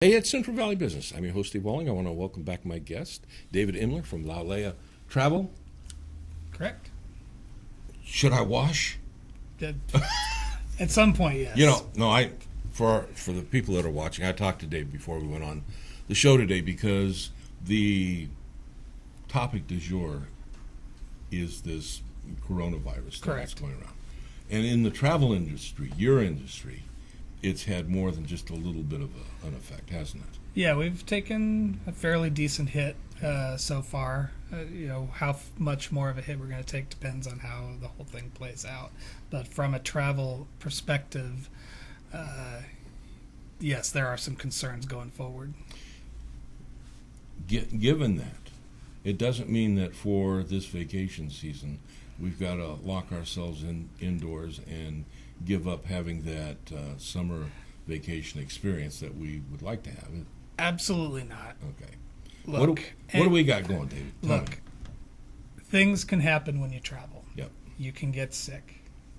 Hey, it's Central Valley Business. I'm your host, Steve Walling. I want to welcome back my guest, David Emler from Lau'Lea Travel. Correct. Should I wash? At some point, yes. You know, no. For the people that are watching, I talked to Dave before we went on the show today because the topic du jour is this coronavirus that's going around. And in the travel industry, your industry, it's had more than just a little bit of an effect, hasn't it? Yeah, we've taken a fairly decent hit so far. How much more of a hit we're going to take depends on how the whole thing plays out. But from a travel perspective, yes, there are some concerns going forward. Given that, it doesn't mean that for this vacation season we've got to lock ourselves indoors and give up having that summer vacation experience that we would like to have. Absolutely not. Okay. Look, what do we got going, David? Look, things can happen when you travel. Yep. You can get sick.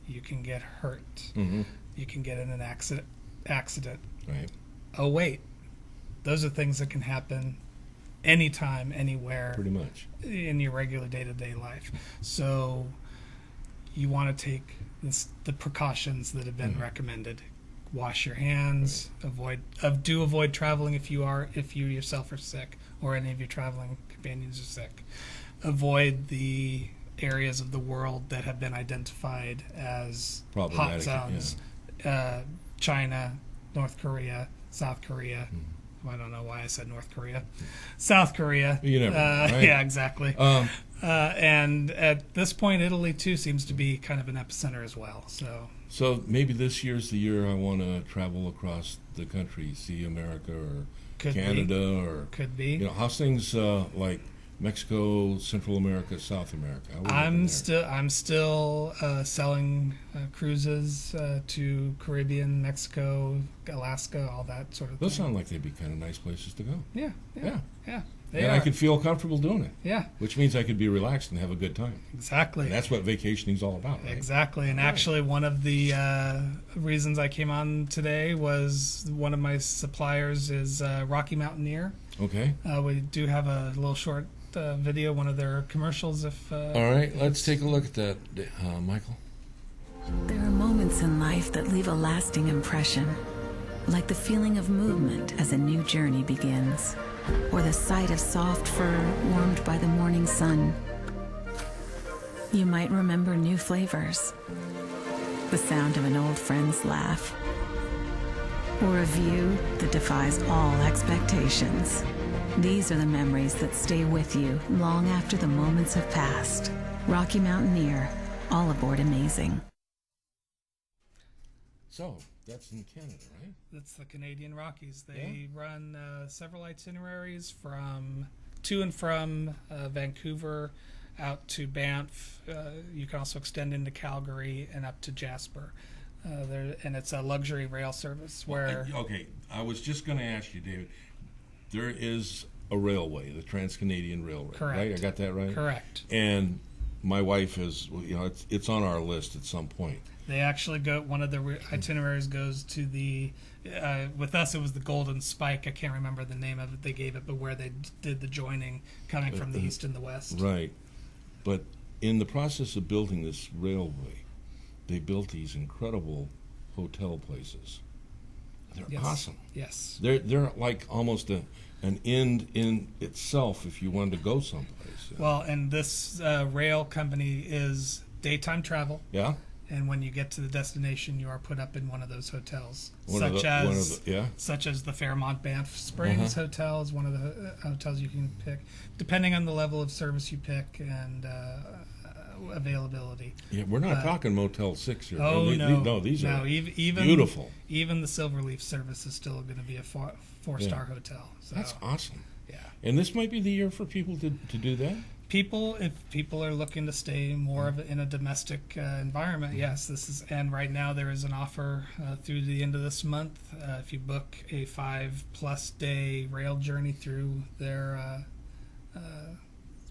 You can get hurt. Mm-hmm. You can get in an accident. Right. Oh, wait. Those are things that can happen anytime, anywhere. Pretty much. In your regular day-to-day life. So you want to take the precautions that have been recommended. Wash your hands. Right. Avoid traveling if you yourself are sick or any of your traveling companions are sick. Avoid the areas of the world that have been identified as hot zones. Yeah. China, North Korea, South Korea. I don't know why I said North Korea. South Korea. You never know, right? Yeah, exactly. And at this point, Italy, too, seems to be kind of an epicenter as well. So maybe this year's the year I want to travel across the country, see America or Canada. Or could be. How's things like Mexico, Central America, South America? I'm still selling cruises to Caribbean, Mexico, Alaska, all that sort of thing. Those sound like they'd be kind of nice places to go. Yeah. And I could feel comfortable doing it. Yeah. Which means I could be relaxed and have a good time. Exactly. And that's what vacationing's all about, right? Exactly. And actually, one of the reasons I came on today was one of my suppliers is Mountaineer. Okay. We do have a little short video, one of their commercials. All right. Let's take a look at that, Michael. There are moments in life that leave a lasting impression, like the feeling of movement as a new journey begins, or the sight of soft fur warmed by the morning sun. You might remember new flavors, the sound of an old friend's laugh, or a view that defies all expectations. These are the memories that stay with you long after the moments have passed. Rocky Mountaineer, all aboard amazing. So, that's in Canada, right? That's the Canadian Rockies. They run several itineraries to and from Vancouver out to Banff. You can also extend into Calgary and up to Jasper. And it's a luxury rail service where... Okay, I was just going to ask you, David. There is a railway, the Trans-Canadian Railway, correct. Right? I got that right? Correct. And my wife is, it's on our list at some point. They actually go, one of the itineraries goes to the, with us it was the Golden Spike, I can't remember the name of it they gave it, but where they did the joining coming from the east and the west. Right. But in the process of building this railway, they built these incredible hotel places. They're awesome. Yes. They're like almost an end in itself if you wanted to go someplace. Well, and this rail company is daytime travel. Yeah. And when you get to the destination, you are put up in one of those hotels, such as the Fairmont Banff Springs Hotel is one of the hotels you can pick, depending on the level of service you pick and availability. Yeah, we're not talking Motel 6 here. Oh, no. These are even, beautiful. Even the Silverleaf service is still going to be a four-star hotel. So, that's awesome. Yeah. And this might be the year for people to do that? If people are looking to stay more in a domestic environment, yes, this is. And right now there is an offer through the end of this month. If you book a 5+ day rail journey through their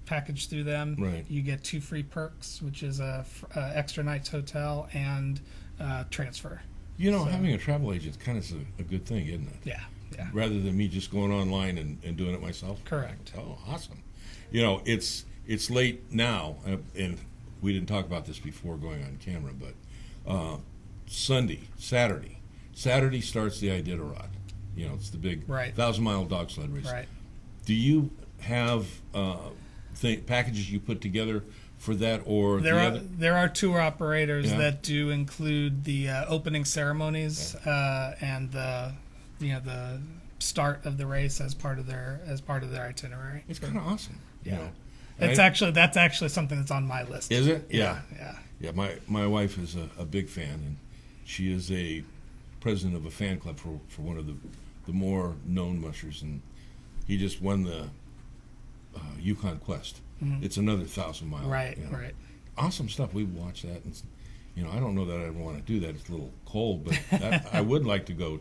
package through them, right, you get 2 free perks, which is a extra night's hotel and transfer. You know, having a travel agent is kind of a good thing, isn't it? Yeah. Yeah. rather than me just going online and doing it myself? Correct. Oh, awesome. You know, it's late now, and we didn't talk about this before going on camera, but Saturday starts the Iditarod. You know, it's the big Right. 1,000-mile dog sled race. Right. Do you have packages you put together for that, or There are tour operators Yeah. that do include the opening ceremonies and the start of the race as part of their itinerary. It's kind of awesome. Yeah. You know? That's actually something that's on my list. Is it? Yeah. Yeah. Yeah, my wife is a big fan, and she is a president of a fan club for one of the more known mushers, and he just won the Yukon Quest. Mhm. It's another 1,000-mile. Right. You know. Right. Awesome stuff. We watched that, and I don't know that I ever want to do that. It's a little cold, but I would like to go.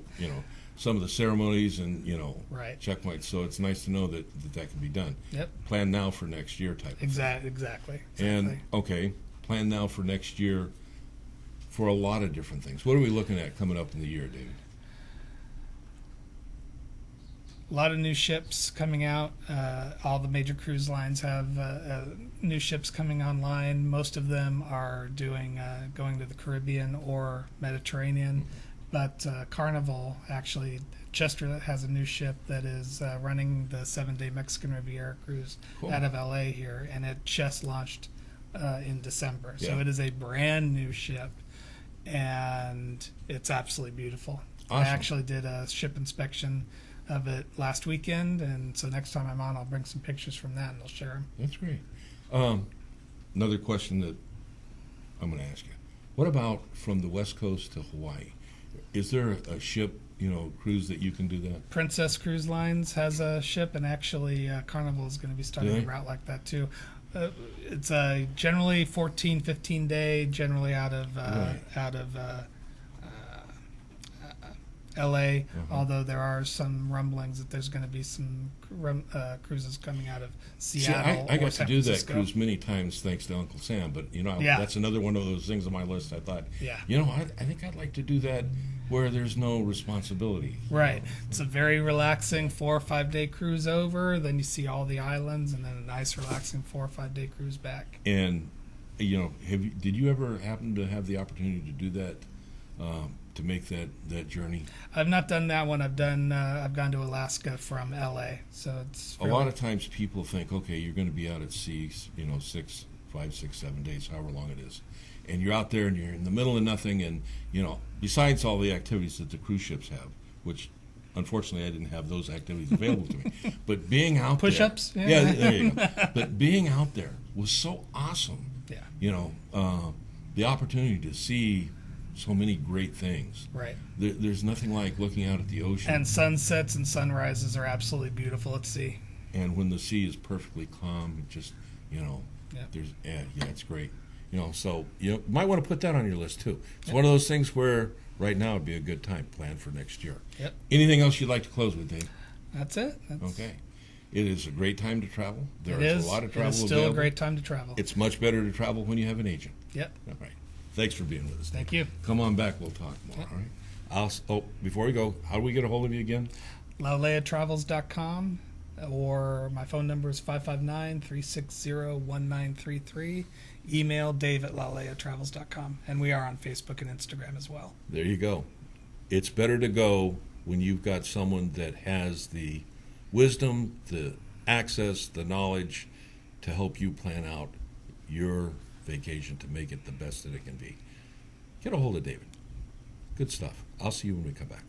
Some of the ceremonies and Right. checkpoints. So it's nice to know that can be done. Yep. Plan now for next year type. Exactly. And okay, plan now for next year for a lot of different things. What are we looking at coming up in the year, David? A lot of new ships coming out. All the major cruise lines have new ships coming online. Most of them are going to the Caribbean or Mediterranean. But Carnival actually just has a new ship that is running the 7-day Mexican Riviera cruise Cool. out of LA here, and it just launched in December. So Yeah. it is a brand new ship, and it's absolutely beautiful. Awesome. I actually did a ship inspection of it last weekend, and so next time I'm on, I'll bring some pictures from that and I'll share them. That's great. Another question that I'm going to ask you. What about from the West Coast to Hawaii? Is there a ship, cruise that you can do that? Princess Cruise Lines has a ship, and actually Carnival is going to be starting Really? a route like that too. It's generally 14, 15 day, generally out of LA, although there are some rumblings that there's going to be some cruises coming out of Seattle. I or got to San do that Francisco. cruise many times thanks to Uncle Sam, but Yeah. that's another one of those things on my list. I thought, Yeah. I think I'd like to do that where there's no responsibility. Right. It's a very relaxing 4 or 5 day cruise over. Then you see all the islands, and then a nice relaxing 4 or 5 day cruise back. And did you ever happen to have the opportunity to do that, to make that journey? I've not done that one. I've gone to Alaska from LA, so it's A lot of times people think, okay, you're going to be out at sea, 5, 6, 7 days, however long it is, and you're out there and you're in the middle of nothing, and besides all the activities that the cruise ships have, which unfortunately I didn't have those activities available to me, but being out push-ups, there, yeah, there you go. But being out there was so awesome. Yeah. The opportunity to see so many great things. Right. There's nothing like looking out at the ocean. And sunsets and sunrises are absolutely beautiful at sea. And when the sea is perfectly calm, it just, Yeah. there's, it's great. So you might want to put that on your list too. It's one of those things where right now would be a good time, plan for next year. Yep. Anything else you'd like to close with, Dave? That's it. Okay. It is a great time to travel. There It is is a lot of travel It is still available. a great time to travel. It's much better to travel when you have an agent. Yep. All right. Thanks for being with us. Thank Dave. you. Come on back. We'll talk more. Yep. All right. Before we go, how do we get a hold of you again? Lau'LeaTravels.com, or my phone number is 559-360-1933. Email dave@Lau'LeaTravels.com, and we are on Facebook and Instagram as well. There you go. It's better to go when you've got someone that has the wisdom, the access, the knowledge to help you plan out your vacation to make it the best that it can be. Get a hold of David. Good stuff. I'll see you when we come back.